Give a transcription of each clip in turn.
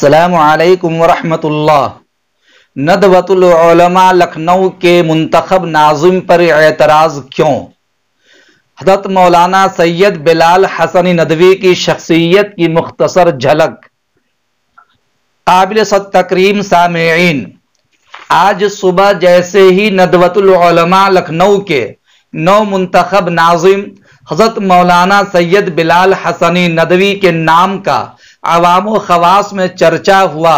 अस्सलामु अलैकुम वरहमत उल्लाह। नदवतुल उलमा लखनऊ के मुंतखब नाज़िम पर एतराज़ क्यों? हज़रत मौलाना सैयद बिलाल हसनी नदवी की शख्सियत की मुख्तसर झलक। काबिल तकरीम सामेईन, आज सुबह जैसे ही नदवतुल उलमा लखनऊ के नौ मुंतखब नाज़िम हज़रत मौलाना सैयद बिलाल हसनी नदवी के नाम का आवाम व खवास में चर्चा हुआ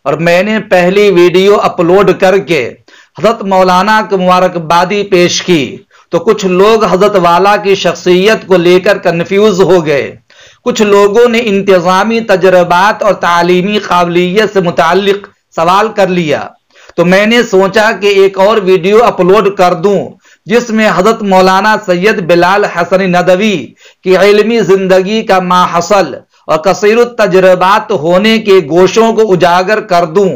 और मैंने पहली वीडियो अपलोड करके हज़रत मौलाना को मुबारकबादी पेश की, तो कुछ लोग हज़रत वाला की शख्सियत को लेकर कन्फ्यूज हो गए। कुछ लोगों ने इंतज़ामी तजर्बात और तालीमी काबिलियत से मुताल्लिक सवाल कर लिया, तो मैंने सोचा कि एक और वीडियो अपलोड कर दूं जिसमें हज़रत मौलाना सैयद बिलाल हसनी नदवी की इल्मी जिंदगी का माहसल और कसीरुत तजर्बात होने के गोशों को उजागर कर दूं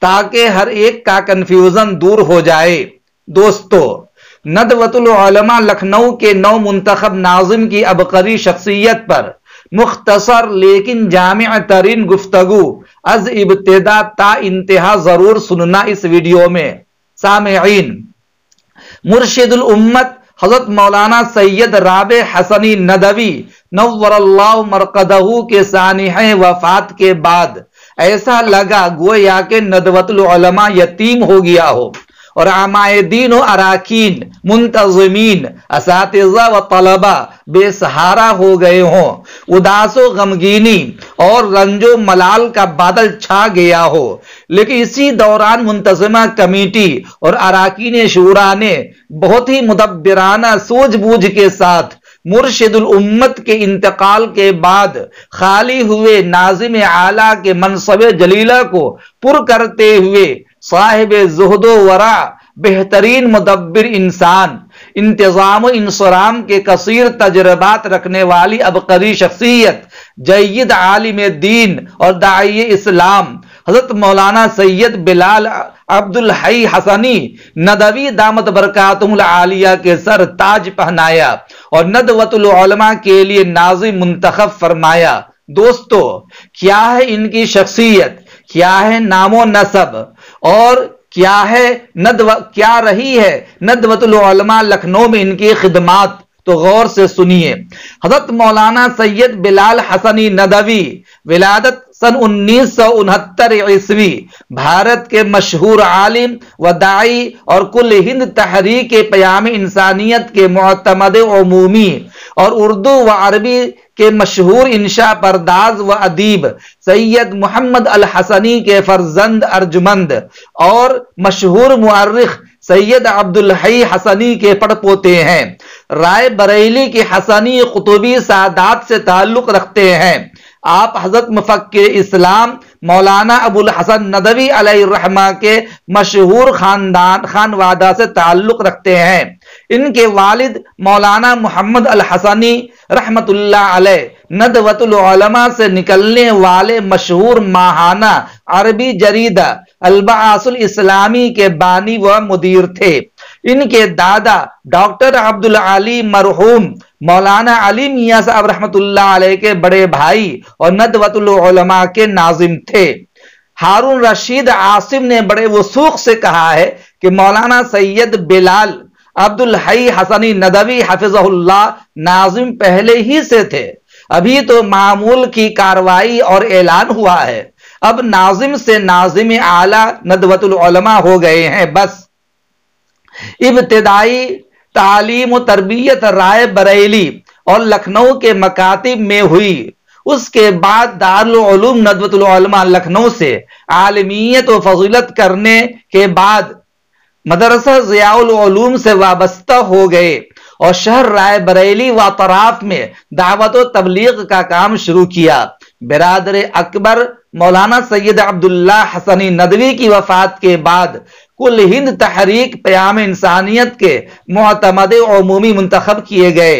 ताकि हर एक का कंफ्यूजन दूर हो जाए। दोस्तों, नदवतुल उलमा लखनऊ के नौ मुंतखब नाज़िम की अबकरी शख्सियत पर मुख्तसर लेकिन जामिअ तरीन गुफ्तगू अज इब्तिदा ता इंतहा जरूर सुनना इस वीडियो में। सामेईन, मुर्शिदुल उम्मत हज़रत मौलाना सैयद राबे हसनी नदवी नव्वरल्लाहु मरकदहू के सानिह वफात के बाद ऐसा लगा गोया के नदवतुल उलमा यतीम हो गया हो और आमायदीन व अराकीन, मुंतज़मीन, असातिज़ा व तलबा बेसहारा हो गए हों। उदासो गमगीनी और रंजो मलाल का बादल छा गया हो। लेकिन इसी दौरान मुंतज़िमा कमेटी और अराकीन शूरा ने बहुत ही मुदब्बिराना सूझबूझ के साथ मुर्शिदुल उम्मत के इंतकाल के बाद खाली हुए नाज़िम आला के मनसब जलीला को पुर करते हुए साहिब ज़ुहदो वरा, बेहतरीन मुदब्बिर इंसान, इंतज़ाम इंसराम के कसीर तजर्बात रखने वाली अबकरी शख्सियत, जय्यद आलिम दीन और दाई इस्लाम हज़रत मौलाना सैयद बिलाल अब्दुल हई हसनी नदवी दामत बरकातुहुल आलिया के सर ताज पहनाया और नदवतुल उलमा के लिए नाज़िम मुंतखब फरमाया। दोस्तों, क्या है इनकी शख्सियत, क्या है नामो नसब और क्या रही है नदवतुल उलमा लखनऊ में इनकी खिदमात, तो गौर से सुनिए। हज़रत मौलाना सैयद बिलाल हसनी नदवी विलादत सन 1969 ईस्वी, भारत के मशहूर आलिम व दाई और कुल हिंद तहरीक क़याम इंसानियत के मुअतमद उमूमी और उर्दू व अरबी के मशहूर इंशा परदाज व अदीब सैयद मोहम्मद अल हसनी के फर्जंद अर्जुमंद और मशहूर मुअर्रिख सैयद अब्दुल हई हसनी के पड़पोते हैं। राय बरेली के हसनी कुतुबी सादात से ताल्लुक रखते हैं। आप हज़रत मुफक्किर इस्लाम मौलाना अबुल हसन नदवी अलैहिर्रहमा के मशहूर खानवादा से ताल्लुक रखते हैं। इनके वालिद मौलाना मोहम्मद अल हसनी रहमतुल्लाह अलैह नदवतुल उलमा से निकलने वाले मशहूर माहाना अरबी जरीदा अल-बआसुल इस्लामी के बानी व मुदीर थे। इनके दादा डॉक्टर अब्दुल अली मरहूम मौलाना अली मियां साहब रहमतुल्लाह अलैह के बड़े भाई और नदवतुल उलमा के नाजिम थे। हारून रशीद आसिम ने बड़े वसूख से कहा है कि मौलाना सैयद बिलाल अब्दुल हई हसनी नदवी हफिज़हुल्लाह नाजिम पहले ही से थे, अभी तो मामूल की कार्रवाई और ऐलान हुआ है। अब नाजिम से नाजिम आला नदवतुल उलमा हो गए हैं। बस इब्तिदाई तालीम व तरबियत राय बरेली और लखनऊ के मकातिब में हुई, उसके बाद दारुल उलूम नदवतुल उलमा लखनऊ से आलमियत व फजीलत करने के बाद मदरसा ज़ियाउल उलूम से वाबस्ता हो गए और शहर राय बरेली व तराफ में दावत व तबलीग का काम शुरू किया। बिरादर अकबर मौलाना सैयद अब्दुल्ला हसनी नदवी की वफात के बाद कुल हिंद तहरीक क़याम इंसानियत के मुअतमद उमूमी मुंतखब किए गए।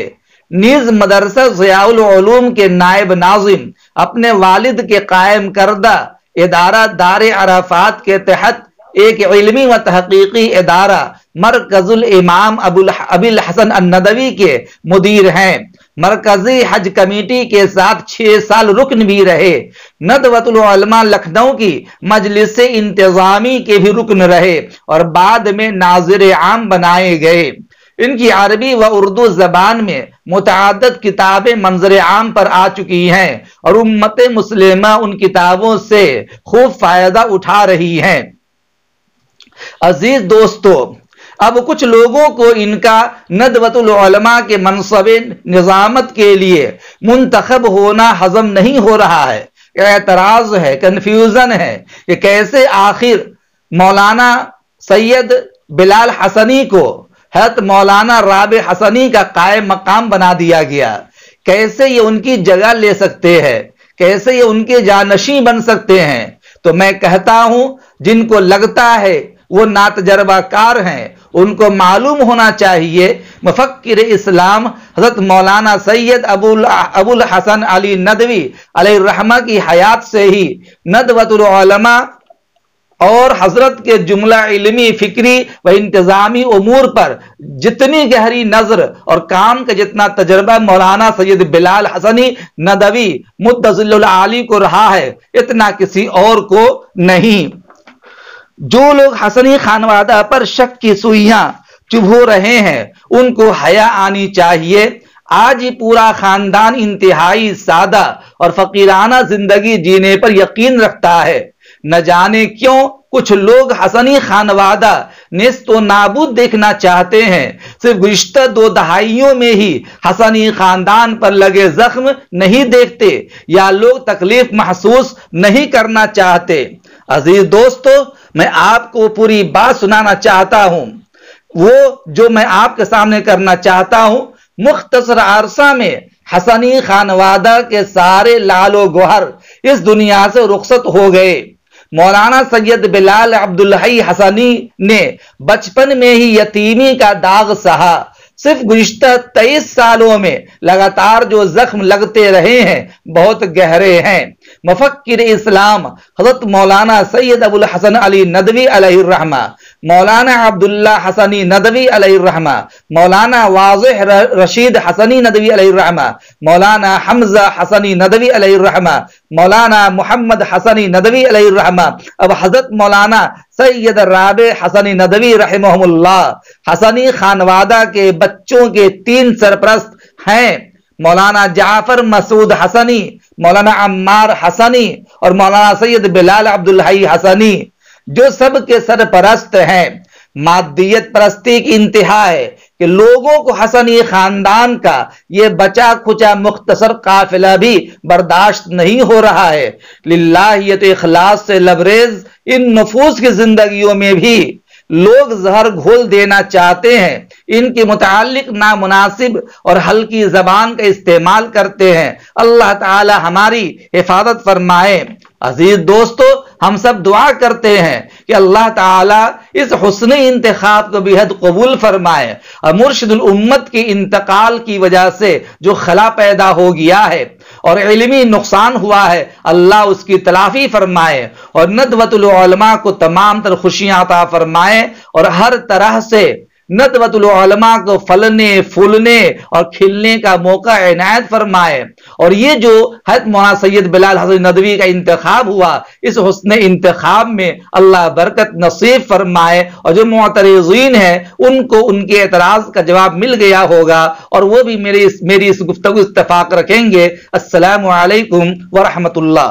नीज मदरसा ज़ियाउल उलूम के नायब नाजिम अपने वालिद के कायम करदा इदारा दार अराफात के तहत एक इल्मी व तहकीकी इदारा मरकजुल इमाम अबुल हसन अन-नदवी के मुदीर हैं। مرکزی حج کمیٹی کے ساتھ 6 سال رکن بھی رہے، ندوۃ العلماء لکھنؤ کی مجلس انتظامی کے بھی رکن رہے اور بعد میں ناظر عام بنائے گئے۔ ان کی عربی و اردو زبان میں متعدد کتابیں منظر عام پر آ چکی ہیں اور امت مسلمہ ان کتابوں سے خوب فائدہ اٹھا رہی ہے۔ عزیز دوستو، اب کچھ لوگوں کو ان کا ندوۃ العلماء کے منصب نظامت کے لیے منتخب ہونا ہضم نہیں ہو رہا ہے۔ اعتراض ہے، کنفیوژن ہے کہ کیسے آخر مولانا سید بلال حسنی کو حضرت مولانا رابع حسنی کا قائم مقام بنا دیا گیا، کیسے یہ ان کی جگہ لے سکتے ہیں، کیسے یہ ان کے جانشین بن سکتے ہیں؟ تو میں کہتا ہوں جن کو لگتا ہے وہ ناتجربہ کار ہیں، ان کو معلوم ہونا چاہیے مفکر اسلام حضرت مولانا سید ابو الحسن علی ندوی علیہ الرحمہ کی حیات سے ہی ندوۃ العلماء اور حضرت کے جملہ علمی، فکری و انتظامی امور پر جتنی گہری نظر اور کام کا جتنا تجربہ مولانا سید بلال حسنی ندوی مدظل العالی کو رہا ہے، اتنا کسی اور کو نہیں۔ جو لوگ حسنی خانوادہ پر شک کی سوئیاں چبھو رہے ہیں ان کو حیا آنی چاہیے۔ آج ہی پورا خاندان انتہائی سادہ اور فقیرانہ زندگی جینے پر یقین رکھتا ہے۔ نہ جانے کیوں کچھ لوگ حسنی خانوادہ نیست و نابود دیکھنا چاہتے ہیں، صرف گزشتہ 2 دہائیوں میں ہی حسنی خاندان پر لگے زخم نہیں دیکھتے یا لوگ تکلیف محسوس نہیں کرنا چاہتے۔ عزیز دوستو، میں آپ کو پوری بات سنانا چاہتا ہوں، وہ جو میں آپ کے سامنے کرنا چاہتا ہوں۔ مختصر عرصہ میں حسنی خانوادہ کے سارے لال و گوہر اس دنیا سے رخصت ہو گئے۔ مولانا سید بلال عبدالحی حسنی نے بچپن میں ہی یتیمی کا داغ سہا۔ صرف گزشتہ 23 سالوں میں لگاتار جو زخم لگتے رہے ہیں بہت گہرے ہیں۔ مفکر اسلام حضرت مولانا سید ابو الحسن علی ندوی علیہ الرحمہ، مولانا عبداللہ حسنی ندوی علیہ الرحمہ، مولانا واضح رشید حسنی ندوی علیہ الرحمہ، مولانا حمزہ حسنی ندوی علیہ الرحمہ، مولانا محمد حسنی ندوی علیہ الرحمہ، اب حضرت مولانا سید رابع حسنی ندوی رحمہ اللہ حسنی خانوادہ کے بچوں کے 3 سرپرست ہیں، مولانا جعفر مسعود حسنی، مولانا عمار حسنی اور مولانا سید بلال عبدالحی حسنی، جو سب کے سرپرست ہیں۔ مادیت پرستی کی انتہا ہے کہ لوگوں کو حسنی خاندان کا یہ بچا کھچا مختصر قافلہ بھی برداشت نہیں ہو رہا ہے۔ للہیت اخلاص سے لبریز ان نفوس کی زندگیوں میں بھی لوگ زہر گھول دینا چاہتے ہیں، ان کے متعلق نامناسب اور ہلکی زبان کا استعمال کرتے ہیں۔ اللہ تعالی ہماری حفاظت فرمائے۔ عزیز دوستو، ہم سب دعا کرتے ہیں کہ اللہ تعالی اس حسن انتخاب کو بے حد قبول فرمائے اور مرشد الامت کے انتقال کی وجہ سے جو خلا پیدا ہو گیا ہے اور علمی نقصان ہوا ہے، اللہ اس کی تلافی فرمائے اور ندوۃ العلماء کو تمام تر خوشیاں عطا فرمائے اور ہر طرح سے ندوۃ العلماء کو پھلنے پھولنے اور کھلنے کا موقع عنایت فرمائے۔ اور یہ جو حضرت مولانا سید بلال حسنی ندوی کا انتخاب ہوا، اس حسن انتخاب میں اللہ برکت نصیب فرمائے اور جو معترضین ہیں ان کو ان کے اعتراض کا جواب مل گیا ہوگا اور وہ بھی میری اس گفتگو اتفاق رکھیں گے۔ السلام علیکم ورحمۃ اللہ۔